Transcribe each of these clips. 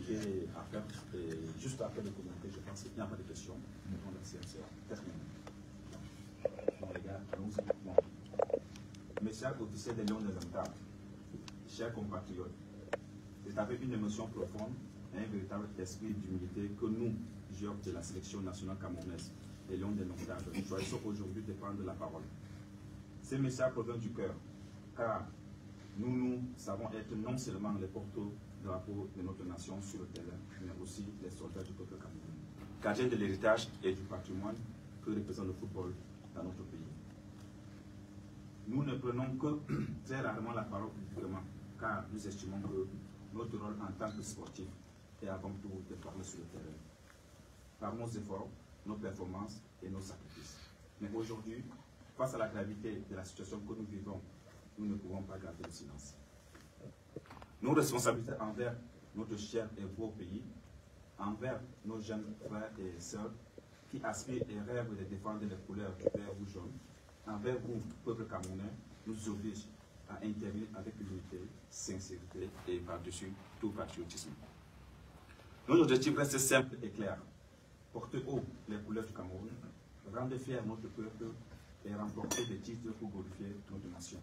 communiqué à faire, et juste après le communiqué, je pense qu'il n'y a pas de questions. On va terminer. Bon, les gars, allons-y. Bon. Mes chers officiers des Lions de l'Indomptable, chers compatriotes, c'est avec une émotion profonde et un véritable esprit d'humilité que nous, joueurs de la sélection nationale camerounaise, les Lions de l'Indomptable, nous choisissons aujourd'hui de prendre la parole. Ces messages proviennent du cœur, car nous savons être non seulement les porte-drapeaux de notre nation sur le terrain, mais aussi les soldats du peuple camerounais, gardiens de l'héritage et du patrimoine que représente le football dans notre pays. Nous ne prenons que très rarement la parole publiquement, car nous estimons que notre rôle en tant que sportif est avant tout de parler sur le terrain, par nos efforts, nos performances et nos sacrifices. Mais aujourd'hui, face à la gravité de la situation que nous vivons, nous ne pouvons pas garder le silence. Nos responsabilités envers notre cher et beau pays, envers nos jeunes frères et sœurs qui aspirent et rêvent de défendre les couleurs du vert ou jaune, envers vous, peuple camerounais, nous oblige à intervenir avec humilité, sincérité et par-dessus tout patriotisme. Notre objectif reste simple et clair. Porter haut les couleurs du Cameroun, rendre fier notre peuple et remporter des titres pour glorifier notre nation.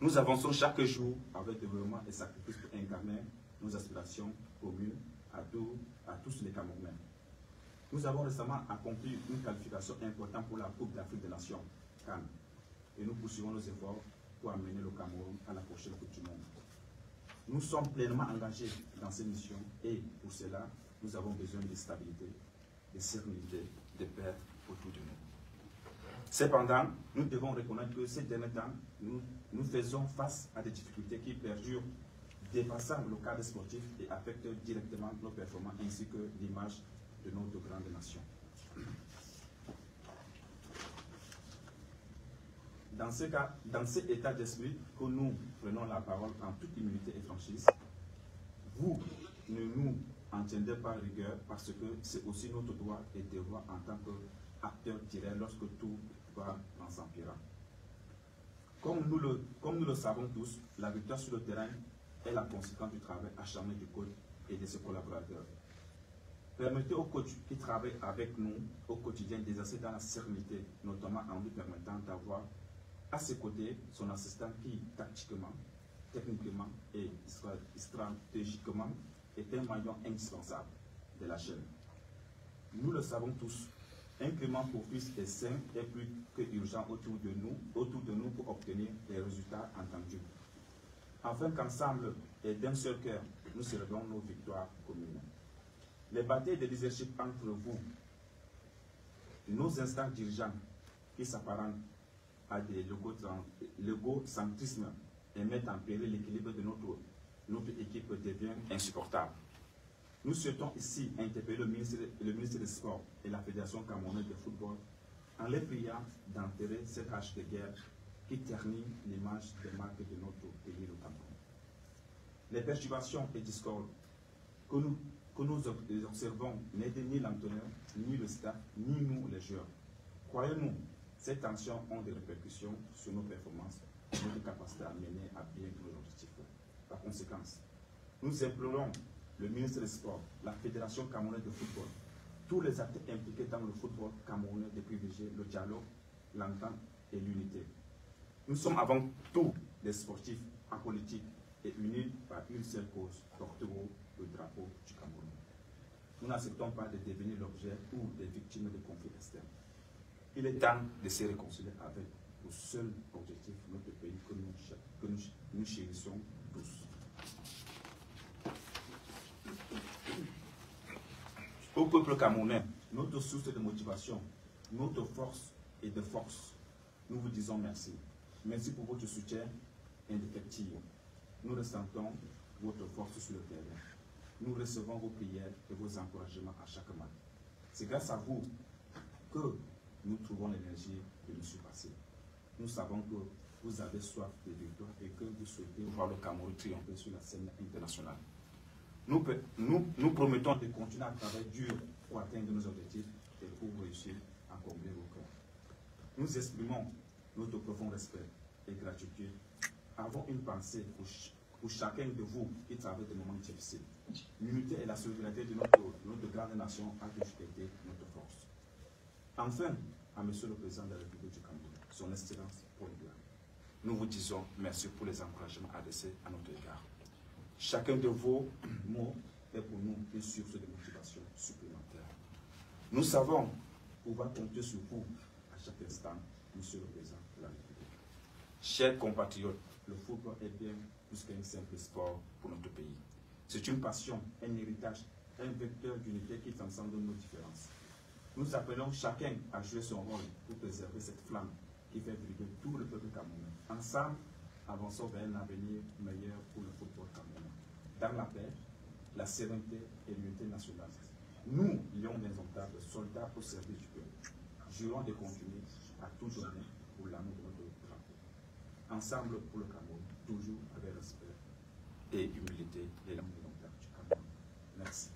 Nous avançons chaque jour avec développement et sacrifice pour incarner nos aspirations communes à tous les Camerounais. Nous avons récemment accompli une qualification importante pour la Coupe d'Afrique des Nations, CAN, et nous poursuivons nos efforts pour amener le Cameroun à la prochaine Coupe du Monde. Nous sommes pleinement engagés dans ces missions et pour cela, nous avons besoin de stabilité, de sérénité, de paix autour de nous. Cependant, nous devons reconnaître que ces derniers temps, nous faisons face à des difficultés qui perdurent, dépassant le cadre sportif et affectent directement nos performances ainsi que l'image de notre grande nation. Dans cet état d'esprit que nous prenons la parole en toute humilité et franchise, vous ne nous en tiendrez pas rigueur parce que c'est aussi notre droit et devoir en tant qu'acteurs directs lorsque tout va en s'empirant. Comme nous le savons tous, la victoire sur le terrain est la conséquence du travail acharné du coach et de ses collaborateurs. Permettez aux coachs qui travaillent avec nous au quotidien d'exercer dans la sérénité, notamment en lui permettant d'avoir à ses côtés son assistant qui, tactiquement, techniquement et stratégiquement, est un maillon indispensable de la chaîne. Nous le savons tous, un climat propice et sain est plus que urgent autour de nous pour obtenir les résultats entendus. Afin qu'ensemble et d'un seul cœur, nous célébrons nos victoires communes. Les batailles de leadership entre vous, nos instants dirigeants qui s'apparentent à des l'égocentrisme et mettent en péril l'équilibre de notre équipe devient insupportable. Nous souhaitons ici interpeller le ministre des Sports et la Fédération camerounaise de football en les priant d'enterrer cette hache de guerre qui ternit l'image des marques de notre pays, le Cameroun. Les perturbations et discordes que nous observons n'aident ni l'entraîneur, ni le staff, ni nous les joueurs. Croyez-nous, ces tensions ont des répercussions sur nos performances et notre capacité à mener à bien nos objectifs. Par conséquent, nous implorons le ministre des Sports, la Fédération camerounaise de football, tous les acteurs impliqués dans le football camerounais de privilégier le dialogue, l'entente et l'unité. Nous sommes avant tout des sportifs apolitiques et unis par une seule cause, porter haut le drapeau du Cameroun. Nous n'acceptons pas de devenir l'objet ou des victimes de conflits externes. Il est temps de se réconcilier avec le seul objectif de notre pays que nous chérissons tous. Au peuple camerounais, notre source de motivation, notre force et de force, nous vous disons merci. Merci pour votre soutien indéfectible. Nous ressentons votre force sur le terrain. Nous recevons vos prières et vos encouragements à chaque match. C'est grâce à vous que nous trouvons l'énergie de nous surpasser. Nous savons que vous avez soif de victoire et que vous souhaitez voir le Cameroun triompher sur la scène internationale. Nous promettons de continuer à travailler dur pour atteindre nos objectifs et pour réussir à combler vos cœurs. Nous exprimons notre profond respect et gratitude. Avons une pensée pour chacun de vous qui traverse des moments difficiles. L'unité et la solidarité de notre grande nation a toujours été notre force. Enfin, à M. le Président de la République du Cameroun, son Excellence Paul Biya, nous vous disons merci pour les encouragements adressés à notre égard. Chacun de vos mots est pour nous une source de motivation supplémentaire. Nous savons pouvoir compter sur vous à chaque instant, M. le Président de la République. Chers compatriotes, le football est bien plus qu'un simple sport pour notre pays. C'est une passion, un héritage, un vecteur d'unité qui transcende nos différences. Nous appelons chacun à jouer son rôle pour préserver cette flamme qui fait vibrer tout le peuple camerounais. Ensemble, avançons vers un avenir meilleur pour le football camerounais. Dans la paix, la sérénité et l'unité nationale. Nous, lions indomptables, soldats au service du peuple, jurons de continuer à tout donner pour l'amour de notre drapeau. Ensemble pour le Cameroun, toujours avec respect et humilité et l'amour indomptable du Cameroun. Merci.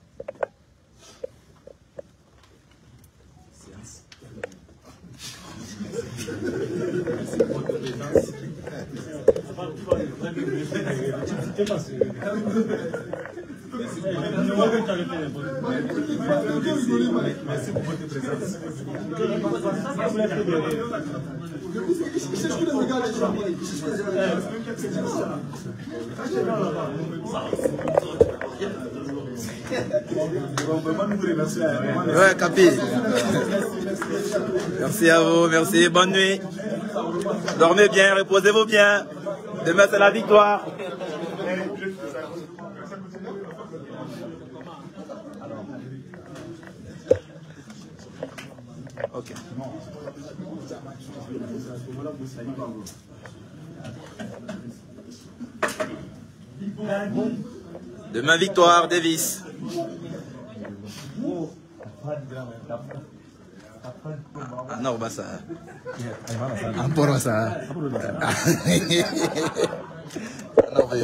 Séance terminée. Merci pour votre présence. Merci pour votre présence. Ouais, Capi. Merci à vous, merci, bonne nuit. Dormez bien, reposez-vous bien. Demain, c'est la victoire. Ok. Demain, victoire, Davis. Ah non, bah ça. Ah, pour ça. Ah non, mais